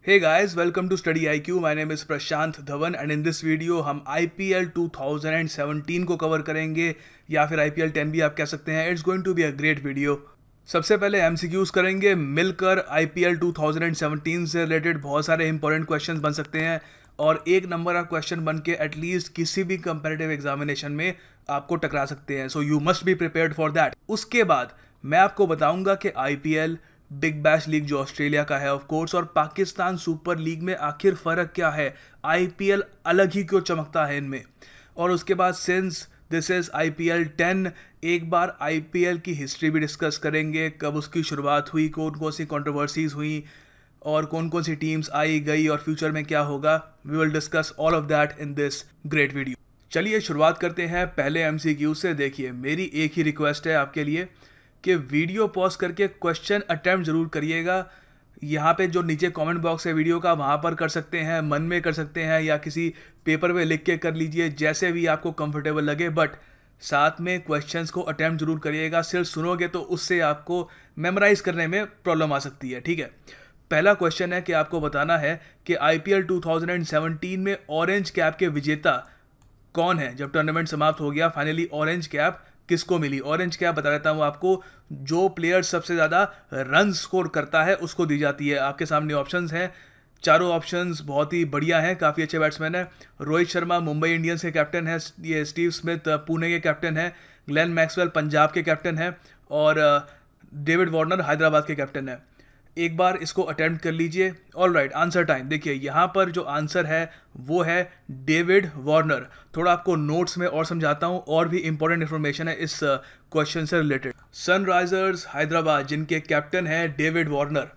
Hey guys, welcome to Study IQ. My name is Prashant Dhawan and in this video हम IPL 2017 को cover करेंगे या फिर IPL 10 भी आप कह सकते हैं. It's going to be a great video. सबसे पहले MCQs करेंगे मिलकर. IPL 2017 से रिलेटेड बहुत सारे इंपॉर्टेंट क्वेश्चंस बन सकते हैं और एक नंबर का क्वेश्चन बन के एटलीस्ट किसी भी कंपैरेटिव एग्जामिनेशन में आपको टकरा सकते हैं. So you must be prepared for that. उसके बाद मैं आपको बताऊंगा कि IPL बिग बैश लीग जो ऑस्ट्रेलिया का है ऑफ कोर्स और पाकिस्तान सुपर लीग में आखिर फ़र्क क्या है, IPL अलग ही क्यों चमकता है इनमें. और उसके बाद सिंस दिस इज़ IPL 10 एक बार IPL की हिस्ट्री भी डिस्कस करेंगे. कब उसकी शुरुआत हुई, कौन कौन सी कंट्रोवर्सीज हुई और कौन कौन सी टीम्स आई गई और फ्यूचर में क्या होगा. We will discuss all of that in this great video. चलिए शुरुआत करते हैं पहले MCQ से. देखिए मेरी एक ही रिक्वेस्ट है आपके लिए कि वीडियो पॉज करके क्वेश्चन अटैम्प्ट ज़रूर करिएगा. यहाँ पे जो नीचे कमेंट बॉक्स है वीडियो का वहाँ पर कर सकते हैं, मन में कर सकते हैं या किसी पेपर पे लिख के कर लीजिए, जैसे भी आपको कंफर्टेबल लगे. बट साथ में क्वेश्चंस को अटैम्प्ट ज़रूर करिएगा. सिर्फ सुनोगे तो उससे आपको मेमोराइज करने में प्रॉब्लम आ सकती है. ठीक है, पहला क्वेश्चन है कि आपको बताना है कि IPL 2017 में ऑरेंज कैप के विजेता कौन है. जब टूर्नामेंट समाप्त हो गया फाइनली ऑरेंज कैप किसको मिली. ऑरेंज कैप बता देता हूँ आपको, जो प्लेयर सबसे ज़्यादा रन स्कोर करता है उसको दी जाती है. आपके सामने ऑप्शंस हैं, चारों ऑप्शंस बहुत ही बढ़िया हैं, काफ़ी अच्छे बैट्समैन हैं. रोहित शर्मा मुंबई इंडियंस के कैप्टन है, ये स्टीव स्मिथ पुणे के कैप्टन है, ग्लेन मैक्सवेल पंजाब के कैप्टन है और डेविड वार्नर हैदराबाद के कैप्टन है. एक बार इसको अटेम्प्ट कर लीजिए. All right, answer time. देखिए यहाँ पर जो आंसर है वो है डेविड वार्नर. थोड़ा आपको नोट्स में और समझाता हूँ, और भी इंपॉर्टेंट इन्फॉर्मेशन है इस क्वेश्चन से रिलेटेड. सनराइजर्स हैदराबाद जिनके कैप्टन है डेविड वार्नर.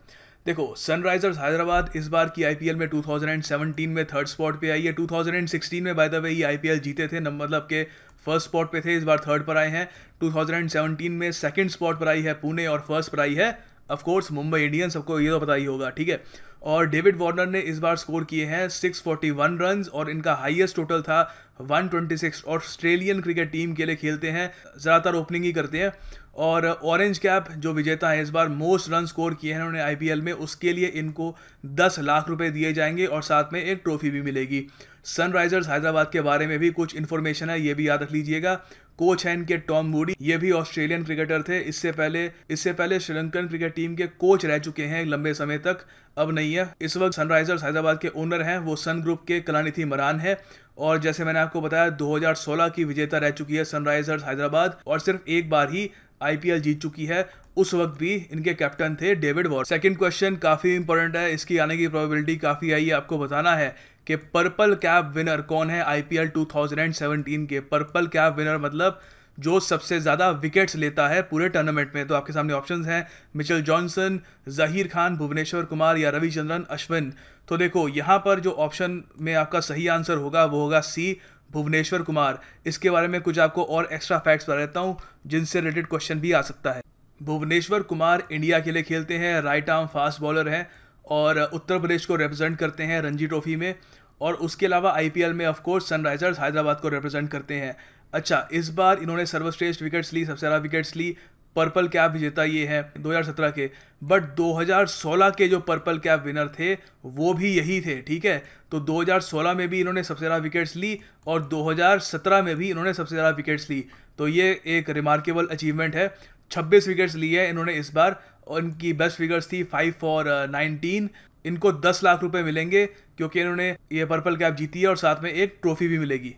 देखो सनराइजर्स हैदराबाद इस बार की IPL में 2017 में थर्ड स्पॉट पे आई है. 2016 में बाय द वे ये IPL जीते थे, मतलब के फर्स्ट स्पॉट पे थे, इस बार थर्ड पर आए हैं. 2017 में सेकंड स्पॉट पर आई है पुणे और फर्स्ट पर आई है ऑफ कोर्स मुंबई इंडियंस. सबको ये तो पता ही होगा. ठीक है, और डेविड वार्नर ने इस बार स्कोर किए हैं 641 रन्स और इनका हाईएस्ट टोटल था 126. ऑस्ट्रेलियन क्रिकेट टीम के लिए खेलते हैं, ज़्यादातर ओपनिंग ही करते हैं. और ऑरेंज कैप जो विजेता है इस बार मोस्ट रन स्कोर किए हैं उन्होंने IPL में, उसके लिए इनको 10 लाख रुपए दिए जाएंगे और साथ में एक ट्रॉफी भी मिलेगी. सनराइजर्स हैदराबाद के बारे में भी कुछ इन्फॉर्मेशन है, ये भी याद रख लीजिएगा. कोच हैं इनके टॉम मूडी, ये भी ऑस्ट्रेलियन क्रिकेटर थे. इससे पहले श्रीलंकन क्रिकेट टीम के कोच रह चुके हैं लंबे समय तक, अब नहीं है. इस वक्त सनराइजर्स हैदराबाद के ओनर हैं वो सन ग्रुप के कलानिधि मरान है. और जैसे मैंने आपको बताया 2016 की विजेता रह चुकी है सनराइजर्स हैदराबाद और सिर्फ एक बार ही IPL जीत चुकी है. उस वक्त भी इनके कैप्टन थे डेविड वार्नर. सेकंड क्वेश्चन काफ़ी इंपॉर्टेंट है, इसकी आने की प्रोबेबिलिटी काफ़ी आई है. आपको बताना है कि पर्पल कैप विनर कौन है IPL 2017 के. पर्पल कैप विनर मतलब जो सबसे ज़्यादा विकेट्स लेता है पूरे टूर्नामेंट में. तो आपके सामने ऑप्शंस हैं मिचेल जॉनसन, जहीर खान, भुवनेश्वर कुमार या रविचंद्रन अश्विन. तो देखो यहाँ पर जो ऑप्शन में आपका सही आंसर होगा वो होगा C, भुवनेश्वर कुमार. इसके बारे में कुछ आपको और एक्स्ट्रा फैक्ट्स बता देता हूँ जिनसे रिलेटेड क्वेश्चन भी आ सकता है. भुवनेश्वर कुमार इंडिया के लिए खेलते हैं, राइट आर्म फास्ट बॉलर हैं और उत्तर प्रदेश को रिप्रेजेंट करते हैं रणजी ट्रॉफी में. और उसके अलावा IPL में ऑफ कोर्स सनराइजर्स हैदराबाद को रिप्रेजेंट करते हैं. अच्छा, इस बार इन्होंने सर्वश्रेष्ठ विकेट्स ली, सबसे ज़्यादा विकेट्स ली. पर्पल कैप विजेता ये हैं 2017 के, बट 2016 के जो पर्पल कैप विनर थे वो भी यही थे. ठीक है, तो 2016 में भी इन्होंने सबसे ज़्यादा विकेट्स ली और 2017 में भी इन्होंने सबसे ज़्यादा विकेट्स ली. तो ये एक रिमार्केबल अचीवमेंट है. 26 विकेट्स लिए हैं इन्होंने इस बार और इनकी बेस्ट फिगर्स थी 5 for 19. इनको 10 लाख रुपए मिलेंगे क्योंकि इन्होंने ये पर्पल कैप जीती है और साथ में एक ट्रॉफी भी मिलेगी.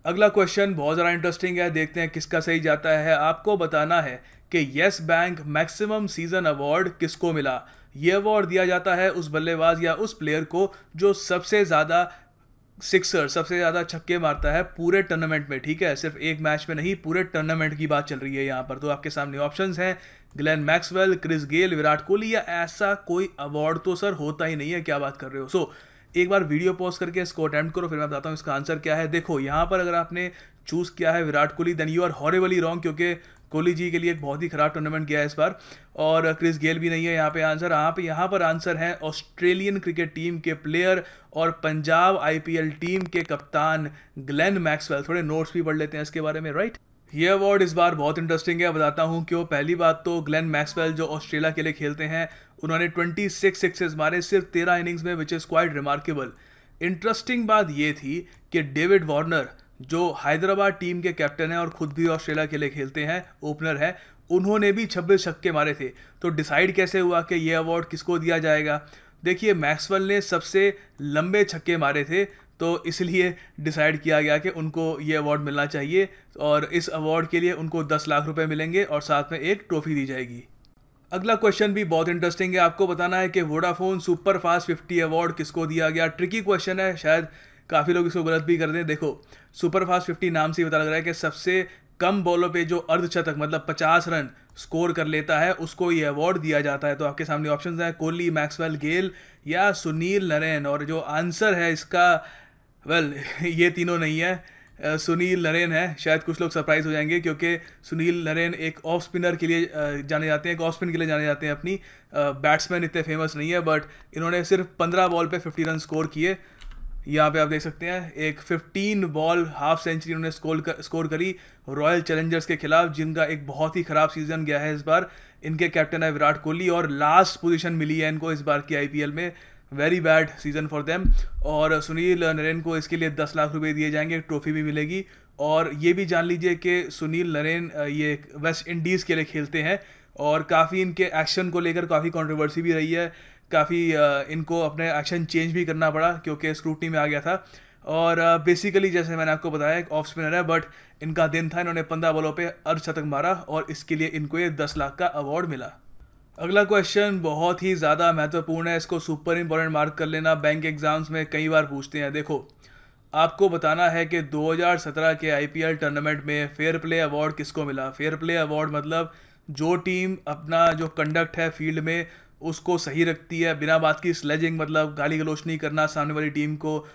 अगला क्वेश्चन बहुत ज़्यादा इंटरेस्टिंग है, देखते हैं किसका सही जाता है. आपको बताना है कि yes bank maximum season award किसको मिला. ये अवार्ड दिया जाता है उस बल्लेबाज या उस प्लेयर को जो सबसे ज़्यादा सिक्सर, सबसे ज़्यादा छक्के मारता है पूरे टूर्नामेंट में. ठीक है, सिर्फ एक मैच में नहीं, पूरे टूर्नामेंट की बात चल रही है यहाँ पर. तो आपके सामने ऑप्शंस हैं Glenn Maxwell, Chris Gayle, Virat Kohli या ऐसा कोई अवार्ड तो सर होता ही नहीं है, क्या बात कर रहे हो. सो एक बार वीडियो पॉज करके इसको अटेम्प्ट करो, फिर मैं बताता हूँ इसका आंसर क्या है. देखो यहाँ पर अगर आपने चूज़ किया है Virat Kohli then you are horribly wrong, क्योंकि कोहली जी के लिए एक बहुत ही खराब टूर्नामेंट गया है इस बार. और क्रिस गेल भी नहीं है यहाँ पे आंसर. यहाँ पर आंसर है ऑस्ट्रेलियन क्रिकेट टीम के प्लेयर और पंजाब IPL टीम के कप्तान ग्लेन मैक्सवेल. थोड़े नोट्स भी पढ़ लेते हैं इसके बारे में. राइट, ये अवार्ड इस बार बहुत इंटरेस्टिंग है, बताता हूँ क्यों. पहली बात तो ग्लेन मैक्सवेल जो ऑस्ट्रेलिया के लिए खेलते हैं उन्होंने 26 सिक्सेस मारे सिर्फ 13 इनिंग्स में, which is quite remarkable. Interesting बात ये थी कि डेविड वार्नर जो हैदराबाद टीम के कैप्टन हैं और खुद भी ऑस्ट्रेलिया के लिए खेलते हैं, ओपनर है, उन्होंने भी 26 छक्के मारे थे। तो डिसाइड कैसे हुआ कि ये अवार्ड किसको दिया जाएगा? देखिए, मैक्सवेल ने सबसे लंबे छक्के मारे थे, तो इसलिए डिसाइड किया गया कि उनको ये अवार्ड मिलना चाहिए और इस अवार्ड के लिए उनको 10 लाख रुपए मिलेंगे और साथ में एक ट्रॉफी दी जाएगी। अगला क्वेश्चन भी बहुत इंटरेस्टिंग है। आपको बताना है कि वोडाफोन सुपर फास्ट 50 अवार्ड किसको दिया गया। ट्रिकी क्वेश्चन है, शायद काफ़ी लोग इसको गलत भी कर दें। देखो, सुपर फास्ट 50 नाम से ही पता लग रहा है कि सबसे कम बॉलों पे जो अर्धशतक मतलब 50 रन स्कोर कर लेता है उसको ये अवार्ड दिया जाता है। तो आपके सामने ऑप्शंस हैं कोहली, मैक्सवेल, गेल या सुनील नरेन। और जो आंसर है इसका, ये तीनों नहीं है, सुनील नरेन है। शायद कुछ लोग सरप्राइज हो जाएंगे क्योंकि सुनील नरेन एक ऑफ स्पिनर के लिए जाने जाते हैं, एक ऑफ स्पिन के लिए जाने जाते हैं। अपनी बैट्समैन इतने फेमस नहीं है, बट इन्होंने सिर्फ 15 बॉल पे 50 रन स्कोर किए। यहाँ पे आप देख सकते हैं एक 15 बॉल हाफ सेंचुरी उन्होंने स्कोर करी रॉयल चैलेंजर्स के खिलाफ, जिनका एक बहुत ही ख़राब सीजन गया है इस बार। इनके कैप्टन है विराट कोहली और लास्ट पोजीशन मिली है इनको इस बार की आईपीएल में। Very bad season for them. और सुनील नरेन को इसके लिए 10 लाख रुपए दिए जाएंगे, ट्रॉफी भी मिलेगी। और ये भी जान लीजिए कि सुनील नरेन ये वेस्ट इंडीज़ के लिए खेलते हैं और काफ़ी इनके एक्शन को लेकर काफ़ी कंट्रोवर्सी भी रही है। काफ़ी इनको अपने एक्शन चेंज भी करना पड़ा क्योंकि स्क्रूटनी में आ गया था। और बेसिकली जैसे मैंने आपको बताया एक ऑफ स्पिनर है, बट इनका दिन था, इन्होंने 15 बॉलों पे अर्धशतक मारा और इसके लिए इनको ये 10 लाख का अवार्ड मिला। अगला क्वेश्चन बहुत ही ज़्यादा महत्वपूर्ण है, इसको सुपर इंपॉर्टेंट मार्क कर लेना, बैंक एग्जाम्स में कई बार पूछते हैं। देखो, आपको बताना है कि 2017 के आईपीएल टूर्नामेंट में फेयर प्ले अवार्ड किसको मिला। फेयर प्ले अवार्ड मतलब जो टीम अपना जो कंडक्ट है फील्ड में उसको सही रखती है, बिना बात की स्लेजिंग मतलब गाली गलौच नहीं करना, सामने वाली टीम को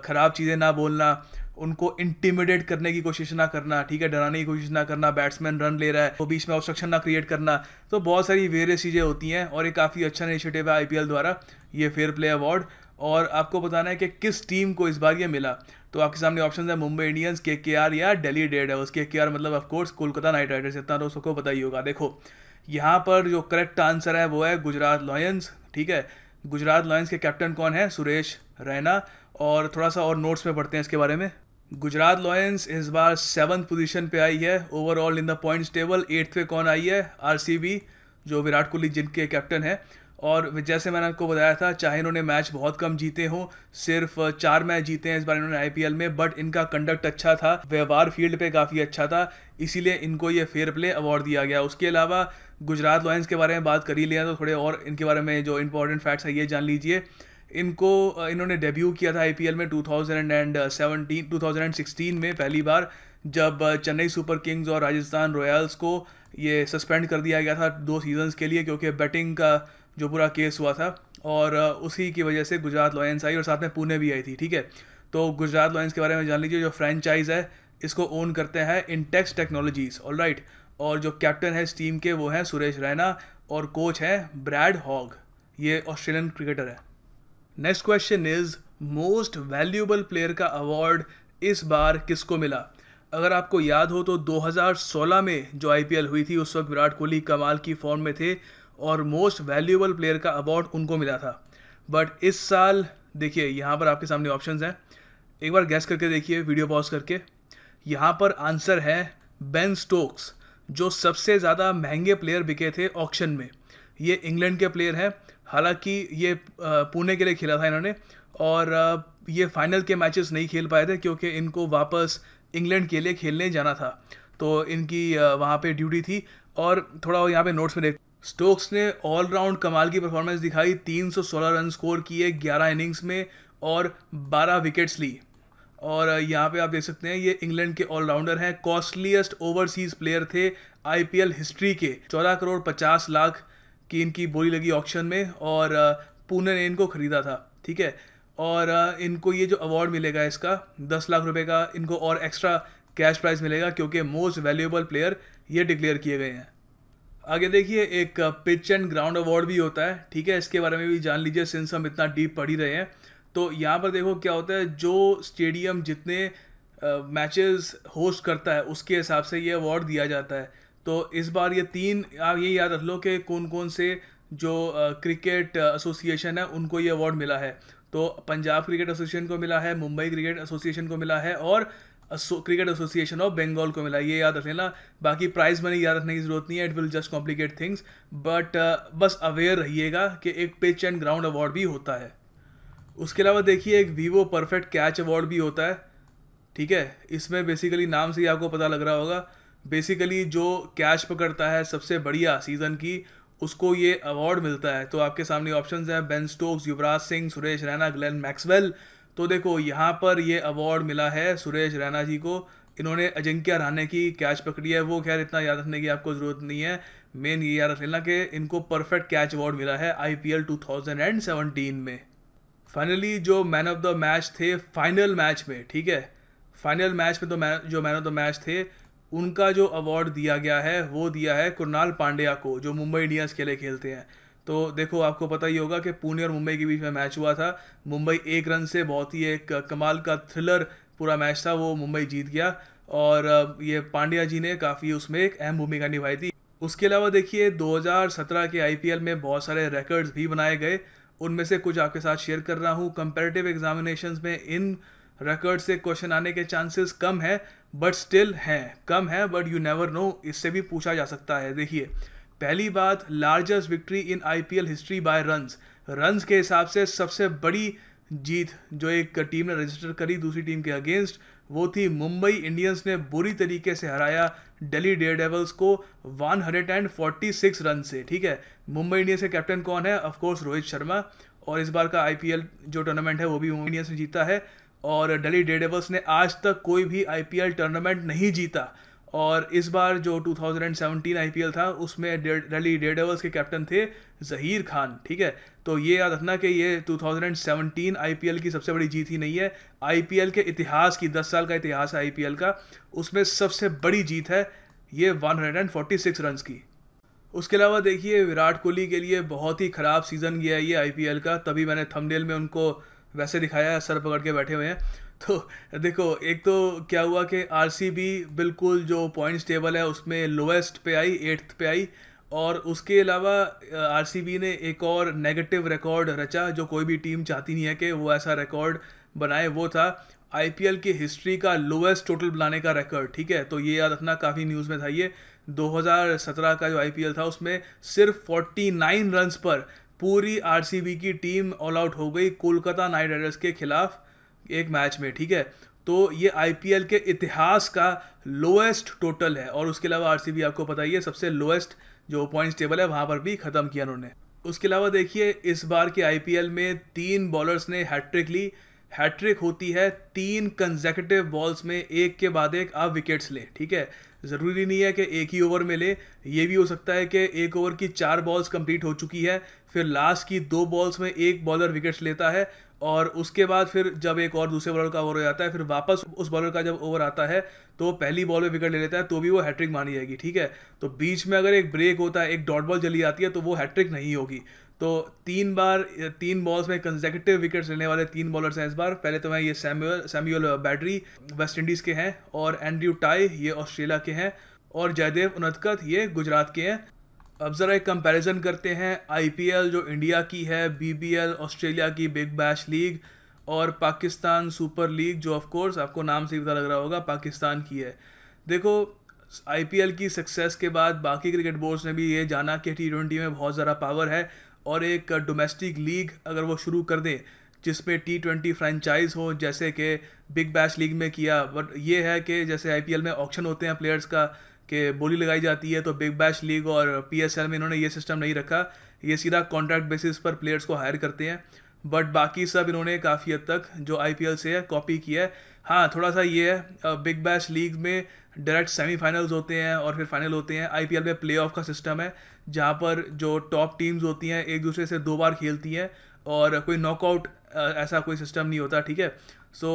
ख़राब चीज़ें ना बोलना, उनको इंटिमिडेट करने की कोशिश ना करना, ठीक है, डराने की कोशिश ना करना, बैट्समैन रन ले रहा है तो बीच में ऑब्स्ट्रक्शन ना क्रिएट करना। तो बहुत सारी वेरियस चीज़ें होती हैं और ये काफ़ी अच्छा इनिशिएटिव है आईपीएल द्वारा, ये फेयर प्ले अवार्ड। और आपको बताना है कि किस टीम को इस बार ये मिला। तो आपके सामने ऑप्शन है मुंबई इंडियंस, केकेआर या दिल्ली डेयरडेविल्स। केकेआर मतलब ऑफकोर्स कोलकाता नाइट राइडर्स, इतना तो सबको पता ही होगा। देखो, यहाँ पर जो करेक्ट आंसर है वो है गुजरात लॉयंस, ठीक है। गुजरात लॉयंस के कैप्टन कौन है? सुरेश रैना। और थोड़ा सा और नोट्स में पढ़ते हैं इसके बारे में। गुजरात लॉयंस इस बार 7th पोजीशन पे आई है overall in the points table. 8th पे कौन आई है? आरसीबी, जो विराट कोहली जिनके कैप्टन है। और जैसे मैंने आपको बताया था, चाहे इन्होंने मैच बहुत कम जीते हों, सिर्फ 4 मैच जीते हैं इस बार इन्होंने आईपीएल में, बट इनका कंडक्ट अच्छा था, व्यवहार फील्ड पे काफ़ी अच्छा था, इसीलिए इनको ये फेयर प्ले अवार्ड दिया गया। उसके अलावा गुजरात लॉयंस के बारे में बात कर ही लिया तो थोड़े और इनके बारे में जो इंपॉर्टेंट फैक्ट्स है ये जान लीजिए। इन्होंने डेब्यू किया था आईपीएल में 2016 में पहली बार, जब चेन्नई सुपर किंग्स और राजस्थान रॉयल्स को ये सस्पेंड कर दिया गया था 2 सीजन्स के लिए क्योंकि बैटिंग का जो पूरा केस हुआ था। और उसी की वजह से गुजरात लॉयंस आई और साथ में पुणे भी आई थी, ठीक है। तो गुजरात लॉयंस के बारे में जान लीजिए। जो फ्रेंचाइज है इसको ओन करते हैं इंटेक्स टेक्नोलॉजीज, ऑलराइट। और जो कैप्टन है इस टीम के वो हैं सुरेश रैना और कोच है ब्रैड हॉग, ये ऑस्ट्रेलियन क्रिकेटर है। Next question is most valuable player का अवार्ड इस बार किसको मिला? अगर आपको याद हो तो 2016 में जो आईपीएल हुई थी उस वक्त विराट कोहली कमाल की फॉर्म में थे और मोस्ट वैल्यूएबल प्लेयर का अवार्ड उनको मिला था। बट इस साल देखिए, यहाँ पर आपके सामने ऑप्शंस हैं, एक बार गैस करके देखिए वीडियो पॉज करके। यहाँ पर आंसर है बेन स्टोक्स, जो सबसे ज़्यादा महंगे प्लेयर बिके थे ऑक्शन में। ये इंग्लैंड के प्लेयर हैं, हालांकि ये पुणे के लिए खेला था इन्होंने और ये फाइनल के मैचेस नहीं खेल पाए थे क्योंकि इनको वापस इंग्लैंड के लिए खेलने जाना था, तो इनकी वहाँ पे ड्यूटी थी। और थोड़ा यहाँ पे नोट्स में देख, स्टोक्स ने ऑलराउंड कमाल की परफॉर्मेंस दिखाई, 316 रन स्कोर किए 11 इनिंग्स में और 12 विकेट्स ली। और यहाँ पे आप देख सकते हैं ये इंग्लैंड के ऑलराउंडर हैं, कॉस्टलीस्ट ओवरसीज़ प्लेयर थे आईपीएल हिस्ट्री के। 14 करोड़ 50 लाख की इनकी बोली लगी ऑक्शन में और पुणे ने इनको ख़रीदा था, ठीक है। और इनको ये जो अवार्ड मिलेगा इसका 10 लाख रुपए का इनको और एक्स्ट्रा कैश प्राइज मिलेगा क्योंकि मोस्ट वैल्यूएबल प्लेयर ये डिक्लेयर किए गए हैं। आगे देखिए, एक पिच एंड ग्राउंड अवार्ड भी होता है, ठीक है, इसके बारे में भी जान लीजिए सिंस हम इतना डीप पढ़ ही रहे हैं। तो यहाँ पर देखो क्या होता है, जो स्टेडियम जितने मैचेस होस्ट करता है उसके हिसाब से ये अवार्ड दिया जाता है। तो इस बार ये 3, आप ये याद रख लो कि कौन कौन से जो क्रिकेट एसोसिएशन है उनको ये अवार्ड मिला है। तो पंजाब क्रिकेट एसोसिएशन को मिला है, मुंबई क्रिकेट एसोसिएशन को मिला है और क्रिकेट एसोसिएशन ऑफ बंगाल को मिला। ये याद रख लेना, बाकी प्राइज मनी याद रखने की जरूरत नहीं है, it will just complicate things, but बस अवेयर रहिएगा कि एक पिच एंड ग्राउंड अवार्ड भी होता है। उसके अलावा देखिए एक वीवो परफेक्ट कैच अवार्ड भी होता है, ठीक है। इसमें बेसिकली नाम से ही आपको पता लग रहा होगा, बेसिकली जो कैच पकड़ता है सबसे बढ़िया सीज़न की उसको ये अवार्ड मिलता है। तो आपके सामने ऑप्शंस हैं Ben Stokes, Yuvraj Singh, Suresh Raina, Glenn Maxwell. तो देखो यहाँ पर ये अवार्ड मिला है सुरेश रैना जी को, इन्होंने अजिंक्य रहाणे की कैच पकड़ी है। वो खैर इतना याद रखने की आपको ज़रूरत नहीं है, मेन ये याद रख लेना कि इनको परफेक्ट कैच अवार्ड मिला है IPL 2017 में। फाइनली जो मैन ऑफ द मैच थे फाइनल मैच में, ठीक है, फाइनल मैच में तो जो मैन ऑफ द मैच थे उनका जो अवार्ड दिया गया है वो दिया है कुणाल पांड्या को, जो मुंबई इंडियंस के लिए खेलते हैं। तो देखो आपको पता ही होगा कि पुणे और मुंबई के बीच में मैच हुआ था। मुंबई 1 रन से, बहुत ही एक कमाल का थ्रिलर पूरा मैच था, वो मुंबई जीत गया और ये पांड्या जी ने काफ़ी उसमें एक अहम भूमिका निभाई थी। उसके अलावा देखिए 2017 के IPL में बहुत सारे रिकॉर्ड्स भी बनाए गए, उनमें से कुछ आपके साथ शेयर कर रहा हूँ। कंपैरेटिव एग्जामिनेशंस में इन रिकॉर्ड से क्वेश्चन आने के चांसेस कम है, बट स्टिल हैं, कम है बट यू नेवर नो, इससे भी पूछा जा सकता है। देखिए पहली बात, largest victory in IPL history by runs के हिसाब से सबसे बड़ी जीत जो एक टीम ने रजिस्टर करी दूसरी टीम के अगेंस्ट, वो थी मुंबई इंडियंस ने बुरी तरीके से हराया दिल्ली डेयरडेविल्स को 146 रन से, ठीक है। मुंबई इंडियंस के कैप्टन कौन है? ऑफ कोर्स रोहित शर्मा, और इस बार का IPL जो टूर्नामेंट है वो भी मुंबई इंडियंस ने जीता है। और दिल्ली डेयरडेविल्स ने आज तक कोई भी IPL टूर्नामेंट नहीं जीता, और इस बार जो 2017 IPL था उसमें दिल्ली डेयरडेविल्स के कैप्टन थे ज़हीर खान, ठीक है। तो ये याद रखना कि ये 2017 IPL की सबसे बड़ी जीत ही नहीं है, IPL के इतिहास की, 10 साल का इतिहास है IPL का, उसमें सबसे बड़ी जीत है ये 146 रन्स की। उसके अलावा देखिए विराट कोहली के लिए बहुत ही ख़राब सीज़न गया है ये IPL का, तभी मैंने थंबनेल में उनको वैसे दिखाया है, सर पकड़ के बैठे हुए हैं। तो देखो एक तो क्या हुआ कि RCB बिल्कुल जो पॉइंट्स टेबल है उसमें लोएस्ट पे आई, 8th पे आई, और उसके अलावा RCB ने एक और नेगेटिव रिकॉर्ड रचा जो कोई भी टीम चाहती नहीं है कि वो ऐसा रिकॉर्ड बनाए, वो था IPL की हिस्ट्री का लोएस्ट टोटल बनाने का रिकॉर्ड, ठीक है। तो ये याद रखना, काफ़ी न्यूज़ में था ये। 2017 का जो IPL था उसमें सिर्फ 49 रन्स पर पूरी RCB की टीम ऑल आउट हो गई कोलकाता नाइट राइडर्स के खिलाफ एक मैच में, ठीक है। तो ये IPL के इतिहास का लोएस्ट टोटल है, और उसके अलावा RCB आपको पता ही है सबसे लोएस्ट जो पॉइंट्स टेबल है वहाँ पर भी ख़त्म किया उन्होंने। उसके अलावा देखिए इस बार के IPL में 3 बॉलर्स ने हैट्रिक ली। हैट्रिक होती है 3 कंसेक्यूटिव बॉल्स में एक के बाद एक आप विकेट्स लें, ठीक है। ज़रूरी नहीं है कि एक ही ओवर में ले, ये भी हो सकता है कि एक ओवर की 4 बॉल्स कंप्लीट हो चुकी है, फिर लास्ट की 2 बॉल्स में एक बॉलर विकेट्स लेता है, और उसके बाद फिर जब एक और दूसरे बॉलर का ओवर हो जाता है, फिर वापस उस बॉलर का जब ओवर आता है तो पहली बॉल में विकेट ले लेता है, तो भी वो हैट्रिक मानी जाएगी, ठीक है। तो बीच में अगर एक ब्रेक होता है, एक डॉट बॉल चली आती है, तो वो हैट्रिक नहीं होगी। तो 3 बॉल्स में कंसेक्यूटिव विकेट्स लेने वाले 3 बॉलर्स हैं इस बार। पहले तो मैं ये सैमुअल बैटरी वेस्ट इंडीज़ के हैं, और एंड्रयू टाई ये ऑस्ट्रेलिया के हैं, और जयदेव उनदकत ये गुजरात के हैं। अब ज़रा एक कंपैरिजन करते हैं IPL जो इंडिया की है, BBL ऑस्ट्रेलिया की बिग बैश लीग, और पाकिस्तान सुपर लीग जो ऑफ कोर्स आपको नाम से ही पता लग रहा होगा पाकिस्तान की है। देखो IPL की सक्सेस के बाद बाकी क्रिकेट बोर्ड्स ने भी ये जाना कि T20 में बहुत ज़्यादा पावर है, और एक डोमेस्टिक लीग अगर वो शुरू कर दें जिसमें T20 फ्रेंचाइज हो, जैसे कि बिग बैश लीग में किया। बट ये है कि जैसे IPL में ऑक्शन होते हैं प्लेयर्स का कि बोली लगाई जाती है, तो बिग बैश लीग और PSL में इन्होंने ये सिस्टम नहीं रखा, ये सीधा कॉन्ट्रैक्ट बेसिस पर प्लेयर्स को हायर करते हैं। बट बाकी सब इन्होंने काफ़ी हद तक जो IPL से है कॉपी किया है। हाँ थोड़ा सा ये है, बिग बैश लीग में डायरेक्ट सेमीफाइनल्स होते हैं और फिर फाइनल होते हैं। IPL में प्लेऑफ का सिस्टम है जहाँ पर जो टॉप टीम्स होती हैं एक दूसरे से 2 बार खेलती हैं, और कोई नॉकआउट ऐसा कोई सिस्टम नहीं होता, ठीक है। सो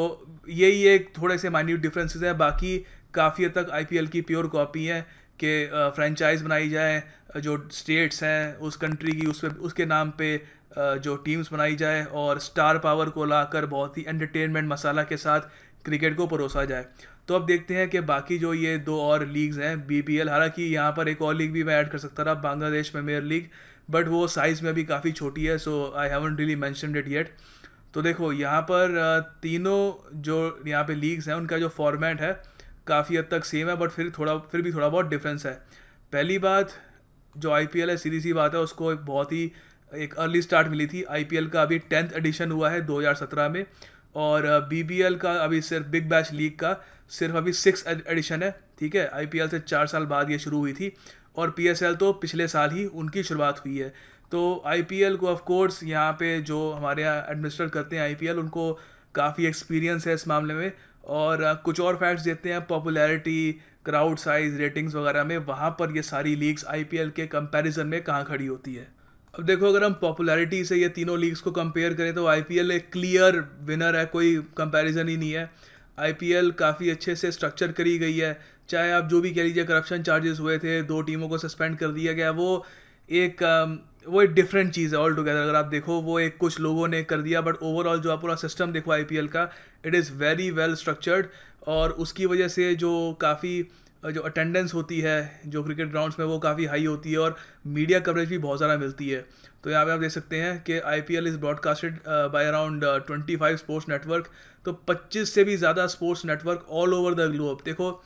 यही एक थोड़े से माइन्यूट डिफरेंसेस है, बाकी काफ़ी हद तक IPL की प्योर कॉपी है कि फ्रेंचाइज बनाई जाए, जो स्टेट्स हैं उस कंट्री की उस उसके नाम पे जो टीम्स बनाई जाए, और स्टार पावर को लाकर बहुत ही एंटरटेनमेंट मसाला के साथ क्रिकेट को परोसा जाए। तो अब देखते हैं कि बाकी जो ये 2 और लीग्स हैं BBL, हालांकि यहाँ पर एक और लीग भी मैं ऐड कर सकता था, बांग्लादेश प्रीमियर लीग, बट वो साइज़ में भी काफ़ी छोटी है, so I haven't really mentioned it yet. तो देखो यहाँ पर तीनों जो यहाँ पे लीग्स हैं उनका जो फॉर्मेट है काफ़ी हद तक सेम है, बट फिर भी थोड़ा बहुत डिफरेंस है। पहली बात, जो आईपीएल है, सीधी सी बात है, उसको एक बहुत ही एक अर्ली स्टार्ट मिली थी। आईपीएल का अभी 10th एडिशन हुआ है 2017 में, और बीबीएल का अभी सिर्फ बिग बैश लीग का सिर्फ अभी 6th एडिशन है, ठीक है। आईपीएल से 4 साल बाद ये शुरू हुई थी, और पीएसएल तो पिछले साल ही उनकी शुरुआत हुई है। तो आईपीएल को ऑफ कोर्स यहाँ पे जो हमारे यहाँ एडमिनिस्टर करते हैं आईपीएल, उनको काफ़ी एक्सपीरियंस है इस मामले में। और कुछ और फैक्ट्स देते हैं पॉपुलैरिटी, क्राउड साइज, रेटिंग्स वगैरह में, वहाँ पर ये सारी लीग्स आईपीएल के कंपैरिजन में कहाँ खड़ी होती है। अब देखो, अगर हम पॉपुलैरिटी से ये तीनों लीग्स को कंपेयर करें तो आईपीएल एक क्लियर विनर है, कोई कंपैरिजन ही नहीं है। आईपीएल काफ़ी अच्छे से स्ट्रक्चर करी गई है, चाहे आप जो भी कह लीजिए, करप्शन चार्जेस हुए थे, 2 टीमों को सस्पेंड कर दिया गया, वो एक डिफरेंट चीज़ है ऑल टुगेदर। अगर आप देखो, वो एक कुछ लोगों ने कर दिया, बट ओवरऑल जो आप पूरा सिस्टम देखो आईपीएल का, it is very well structured. और उसकी वजह से जो काफ़ी जो अटेंडेंस होती है जो क्रिकेट ग्राउंड्स में, वो काफ़ी हाई होती है, और मीडिया कवरेज भी बहुत ज़्यादा मिलती है। तो यहाँ पे आप देख सकते हैं कि IPL is broadcasted by around 25 sports network, तो 25 से भी ज़्यादा sports network all over the globe. देखो,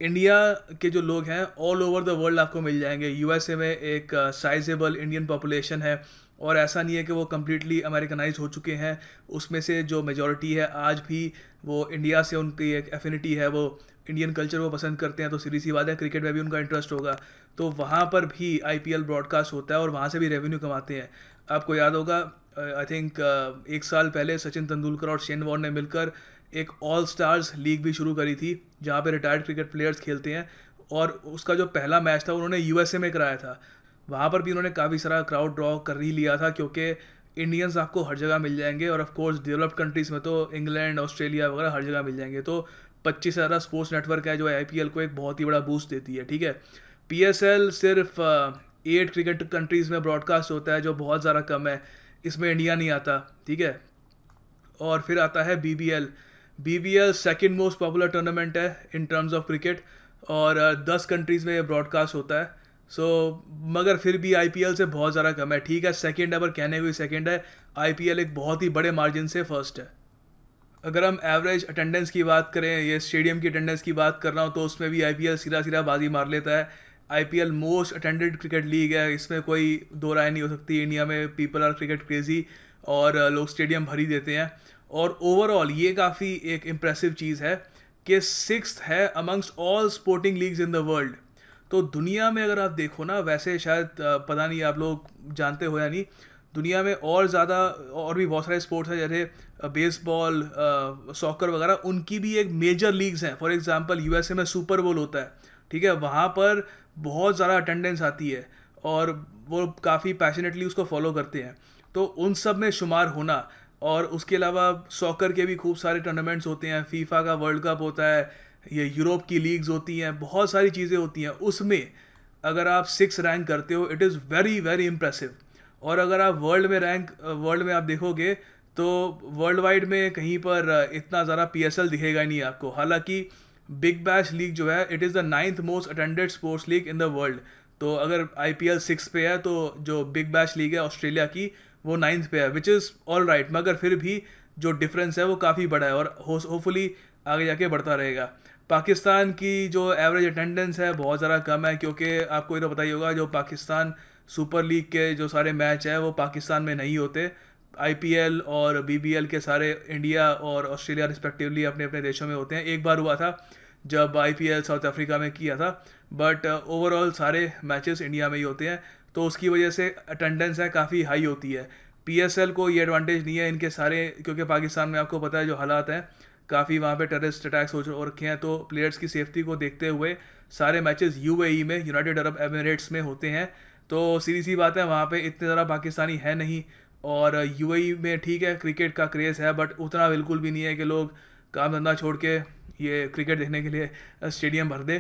इंडिया के जो लोग हैं ऑल ओवर द वर्ल्ड आपको मिल जाएंगे। यूएसए में एक साइजेबल इंडियन पॉपुलेशन है, और ऐसा नहीं है कि वो कम्प्लीटली अमेरिकनाइज हो चुके हैं। उसमें से जो मेजॉरिटी है आज भी वो इंडिया से उनकी एक एफिनिटी है, वो इंडियन कल्चर वो पसंद करते हैं। तो सीधी सी बात है, क्रिकेट में भी उनका इंटरेस्ट होगा, तो वहाँ पर भी आईपीएल ब्रॉडकास्ट होता है और वहाँ से भी रेवेन्यू कमाते हैं। आपको याद होगा, आई थिंक 1 साल पहले सचिन तेंदुलकर और शेन वॉर्न ने मिलकर एक ऑल स्टार्स लीग भी शुरू करी थी, जहाँ पे रिटायर्ड क्रिकेट प्लेयर्स खेलते हैं। और उसका जो पहला मैच था उन्होंने यूएसए में कराया था। वहाँ पर भी उन्होंने काफ़ी सारा क्राउड ड्रॉ कर ही लिया था, क्योंकि इंडियंस आपको हर जगह मिल जाएंगे, और ऑफ कोर्स डेवलप्ड कंट्रीज़ में तो इंग्लैंड, ऑस्ट्रेलिया वगैरह हर जगह मिल जाएंगे। तो 25 से ज़्यादा स्पोर्ट्स नेटवर्क है जो आईपीएल को एक बहुत ही बड़ा बूस्ट देती है, ठीक है। पीएसएल सिर्फ 8 क्रिकेट कंट्रीज़ में ब्रॉडकास्ट होता है, जो बहुत ज़्यादा कम है, इसमें इंडिया नहीं आता, ठीक है। और फिर आता है BBL second most popular tournament है इन टर्म्स ऑफ क्रिकेट, और 10 कंट्रीज़ में ये ब्रॉडकास्ट होता है। मगर फिर भी आईपीएल से बहुत ज़्यादा कम है, ठीक है। सेकंड है, पर कहने को ही सेकंड है। आईपीएल एक बहुत ही बड़े मार्जिन से फर्स्ट है। अगर हम एवरेज अटेंडेंस की बात करें, ये स्टेडियम की अटेंडेंस की बात कर रहा हूँ, तो उसमें भी आईपीएल सीधा बाजी मार लेता है। IPL most attended cricket league है, इसमें कोई दो राय नहीं हो सकती। इंडिया में पीपल आर क्रिकेट क्रेजी, और लोग स्टेडियम भर ही देते हैं। और ओवरऑल ये काफ़ी एक इम्प्रेसिव चीज़ है कि 6th है amongst all sporting leagues in the world. तो दुनिया में अगर आप देखो ना, वैसे शायद पता नहीं आप लोग जानते हो या नहीं, दुनिया में और ज़्यादा और भी बहुत सारे स्पोर्ट्स हैं, जैसे बेसबॉल, सॉकर वगैरह, उनकी भी एक मेजर लीग्स हैं। फॉर एग्जांपल यूएसए में सुपर बोल होता है, ठीक है, वहाँ पर बहुत ज़्यादा अटेंडेंस आती है और वो काफ़ी पैशनेटली उसको फॉलो करते हैं। तो उन सब में शुमार होना, और उसके अलावा सॉकर के भी खूब सारे टूर्नामेंट्स होते हैं, फीफा का वर्ल्ड कप होता है, ये यूरोप की लीग्स होती हैं, बहुत सारी चीज़ें होती हैं। उसमें अगर आप 6 रैंक करते हो, it is very very impressive. और अगर आप वर्ल्ड में आप देखोगे तो वर्ल्ड वाइड में कहीं पर इतना ज़्यादा पीएसएल दिखेगा ही नहीं आपको। हालांकि बिग बैश लीग जो है, it is the 9th most attended sports league in the world. तो अगर आईपीएल 6 पे है, तो जो बिग बैश लीग है ऑस्ट्रेलिया की, वो 9th पे है, विच इज़ ऑल राइट। मगर फिर भी जो डिफरेंस है वो काफ़ी बड़ा है, और होपफुली आगे जाके बढ़ता रहेगा। पाकिस्तान की जो एवरेज अटेंडेंस है बहुत ज़्यादा कम है, क्योंकि आपको ये तो पता ही होगा, जो पाकिस्तान सुपर लीग के जो सारे मैच हैं वो पाकिस्तान में नहीं होते। आईपीएल और बीबीएल के सारे इंडिया और ऑस्ट्रेलिया रिस्पेक्टिवली अपने अपने देशों में होते हैं। एक बार हुआ था जब आईपीएल साउथ अफ्रीका में किया था, बट ओवरऑल सारे मैचेस इंडिया में ही होते हैं, तो उसकी वजह से अटेंडेंस है काफ़ी हाई होती है। पीएसएल को ये एडवांटेज नहीं है इनके सारे, क्योंकि पाकिस्तान में आपको पता है जो हालात हैं, काफ़ी वहाँ पे टेररिस्ट अटैक्स हो रखे हैं। तो प्लेयर्स की सेफ्टी को देखते हुए सारे मैचेस यूएई में, यूनाइटेड अरब एमिरेट्स में होते हैं। तो सीधी सी बात है, वहाँ पे इतने ज़्यादा पाकिस्तानी है नहीं। और यूएई में ठीक है क्रिकेट का क्रेज़ है, बट उतना बिल्कुल भी नहीं है कि लोग काम धंधा छोड़ के ये क्रिकेट देखने के लिए स्टेडियम भर दे।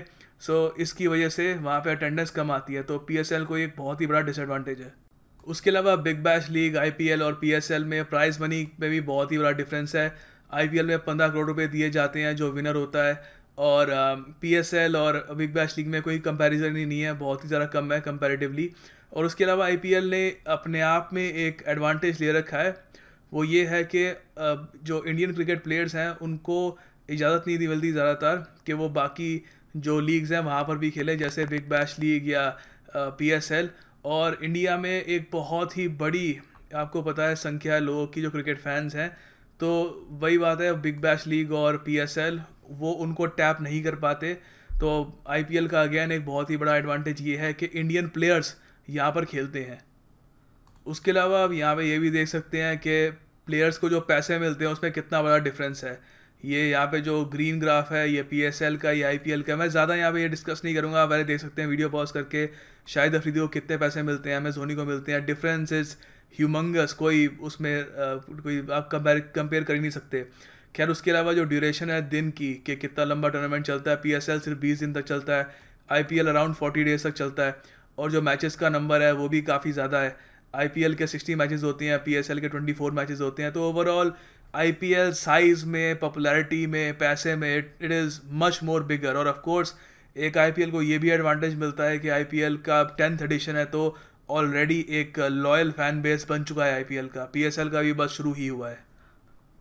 इसकी वजह से वहाँ पे अटेंडेंस कम आती है, तो पीएसएल को एक बहुत ही बड़ा डिसएडवांटेज है। उसके अलावा बिग बैश लीग, आईपीएल और पीएसएल में प्राइज़ मनी में भी बहुत ही बड़ा डिफरेंस है। आईपीएल में 15 करोड़ रुपए दिए जाते हैं जो विनर होता है, और पीएसएल और बिग बैश लीग में कोई कंपैरिजन ही नहीं है, बहुत ही ज़्यादा कम है कंपैरेटिवली। और उसके अलावा आईपीएल ने अपने आप में एक एडवांटेज ले रखा है, वो ये है कि जो इंडियन क्रिकेट प्लेयर्स हैं उनको इजाज़त नहीं दी मिलती ज़्यादातर कि वो बाकी जो लीग्स हैं वहाँ पर भी खेलें, जैसे बिग बैश लीग या पीएसएल। और इंडिया में एक बहुत ही बड़ी, आपको पता है, संख्या है लोगों की जो क्रिकेट फैंस हैं, तो वही बात है, बिग बैश लीग और पीएसएल वो उनको टैप नहीं कर पाते। तो आईपीएल का अगेन एक बहुत ही बड़ा एडवांटेज ये है कि इंडियन प्लेयर्स यहाँ पर खेलते हैं। उसके अलावा आप यहाँ पे ये भी देख सकते हैं कि प्लेयर्स को जो पैसे मिलते हैं उसमें कितना बड़ा डिफरेंस है। ये यहाँ पे जो ग्रीन ग्राफ है ये पीएसएल का, ये आईपीएल का। मैं ज़्यादा यहाँ पे ये डिस्कस नहीं करूँगा, आप पहले देख सकते हैं वीडियो पॉज करके। शाहिद अफरीदी को कितने पैसे मिलते हैं, एमएस धोनी को मिलते हैं, डिफरेंस इज ह्यूमंगस, कोई उसमें कोई आप कंपेयर कर ही नहीं सकते। खैर उसके अलावा जो ड्यूरेशन है दिन की कि कितना लंबा टूर्नामेंट चलता है, पीएसएल सिर्फ 20 दिन तक चलता है, आईपीएल अराउंड 40 डेज तक चलता है। और जो मैचेस का नंबर है वो भी काफ़ी ज़्यादा है, आईपीएल के 60 मैचेस होते हैं, पीएसएल के 24 मैचेस होते हैं। तो ओवरऑल आईपीएल साइज में, पॉपुलैरिटी में, पैसे में इट इज़ मच मोर बिगर। और ऑफ कोर्स एक आईपीएल को ये भी एडवांटेज मिलता है कि आईपीएल का 10th एडिशन है, तो ऑलरेडी एक लॉयल फैन बेस बन चुका है आईपीएल का। पीएसएल का भी बस शुरू ही हुआ है।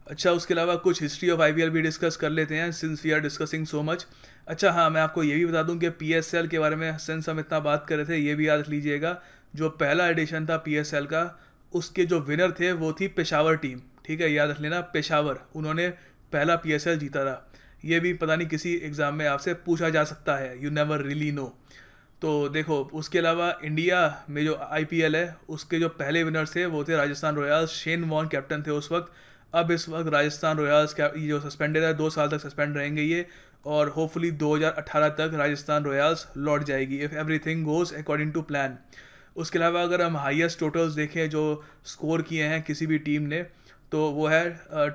अच्छा, उसके अलावा कुछ हिस्ट्री ऑफ आईपीएल भी डिस्कस कर लेते हैं since we are discussing so much. अच्छा हाँ, मैं आपको ये भी बता दूं कि पीएसएल के बारे में सिंस हम इतना बात कर रहे थे, ये भी याद रख लीजिएगा, जो पहला एडिशन था पीएसएल का उसके जो विनर थे वो थी पेशावर टीम। ठीक है, याद रख लेना, पेशावर, उन्होंने पहला पीएसएल जीता था। ये भी पता नहीं किसी एग्ज़ाम में आपसे पूछा जा सकता है, यू नेवर रियली नो। तो देखो, उसके अलावा इंडिया में जो आईपीएल है उसके जो पहले विनर्स थे वो थे Rajasthan Royals. Shane Warne captain थे उस वक्त। अब इस वक्त राजस्थान रॉयल्स ये जो सस्पेंडेड है, 2 साल तक सस्पेंड रहेंगे ये, और होपफुली 2018 तक राजस्थान रॉयल्स लौट जाएगी if everything goes according to plan. उसके अलावा अगर हम हाईएस्ट टोटल्स देखें जो स्कोर किए हैं किसी भी टीम ने, तो वो है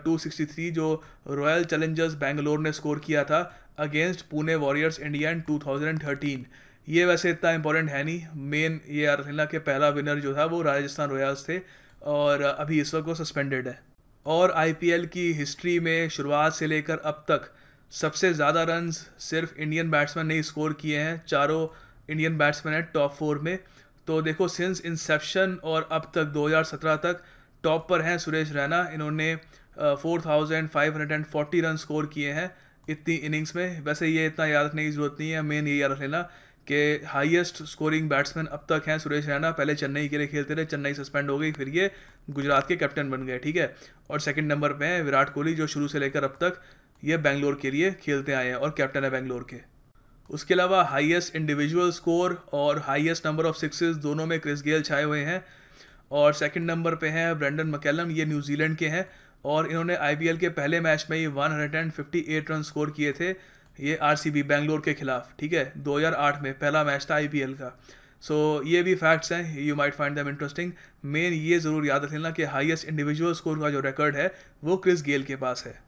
263 जो रॉयल चैलेंजर्स बेंगलोर ने स्कोर किया था against Pune warriors India in 2013। ये वैसे इतना इंपॉर्टेंट है नहीं, मेन ये याद रखना कि पहला विनर जो था वो राजस्थान रॉयल्स थे और अभी इस वक्त वो सस्पेंडेड है। और आईपीएल की हिस्ट्री में शुरुआत से लेकर अब तक सबसे ज़्यादा रन्स सिर्फ इंडियन बैट्समैन ने स्कोर किए हैं, चारों इंडियन बैट्समैन हैं टॉप 4 में। तो देखो, सिंस इंसेप्शन और अब तक 2017 तक टॉप पर हैं सुरेश रैना, इन्होंने 4540 रन स्कोर किए हैं इतनी इनिंग्स में। वैसे ये इतना याद रखने की ज़रूरत नहीं है, मेन ये याद रख लेना कि हाईएस्ट स्कोरिंग बैट्समैन अब तक हैं सुरेश रैना। पहले चेन्नई के लिए खेलते रहे, चेन्नई सस्पेंड हो गई, फिर ये गुजरात के कैप्टन बन गए। ठीक है, और सेकंड नंबर पे हैं विराट कोहली, जो शुरू से लेकर अब तक ये बेंगलोर के लिए खेलते आए हैं और कैप्टन है बेंगलोर के। उसके अलावा हाईएस्ट इंडिविजुअल स्कोर और हाईएस्ट नंबर ऑफ सिक्सेस दोनों में क्रिस गेल छाए हुए हैं। और सेकंड नंबर पे हैं ब्रेंडन मैकलम, ये न्यूजीलैंड के हैं और इन्होंने आईपीएल के पहले मैच में ही 158 रन स्कोर किए थे, ये आरसीबी बेंगलोर के खिलाफ। ठीक है, 2008 में पहला मैच था आईपीएल का। सो ये भी फैक्ट्स हैं, you might find them interesting. Main ये ज़रूर याद रख लेना कि हाईएस्ट इंडिविजुअल स्कोर का जो रिकॉर्ड है वो क्रिस गेल के पास है।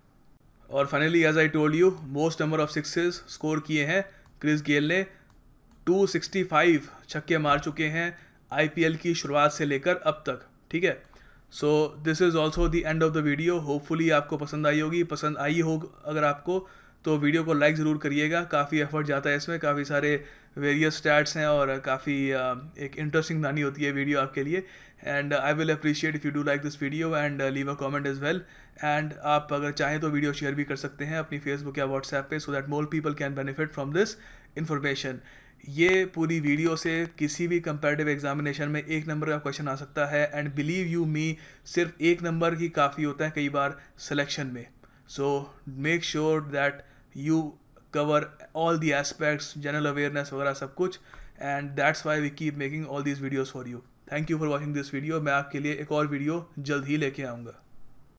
और finally, as I told you, most number of sixes score किए हैं क्रिस गेल ने। 265 छक्के मार चुके हैं आईपीएल की शुरुआत से लेकर अब तक। ठीक है, so this is also the end of the video. Hopefully आपको पसंद आई होगी। पसंद आई हो अगर आपको, तो वीडियो को लाइक ज़रूर करिएगा। काफ़ी एफर्ट जाता है इसमें, काफ़ी सारे वेरियस स्टैट्स हैं और काफ़ी एक इंटरेस्टिंग बनानी होती है वीडियो आपके लिए। And I will appreciate if you do like this video and leave a comment as well. And आप अगर चाहें तो वीडियो शेयर भी कर सकते हैं अपनी फेसबुक या व्हाट्सएप पे, so that more people can benefit from this information. ये पूरी वीडियो से किसी भी कंपैरेटिव एग्जामिनेशन में 1 नंबर का क्वेश्चन आ सकता है, एंड बिलीव यू मी, सिर्फ 1 नंबर ही काफ़ी होता है कई बार सिलेक्शन में। So make sure that you cover all the aspects, general awareness वगैरह सब कुछ, and that's why we keep making all these videos for you. Thank you for watching this video। मैं आपके लिए एक और वीडियो जल्द ही लेके आऊँगा।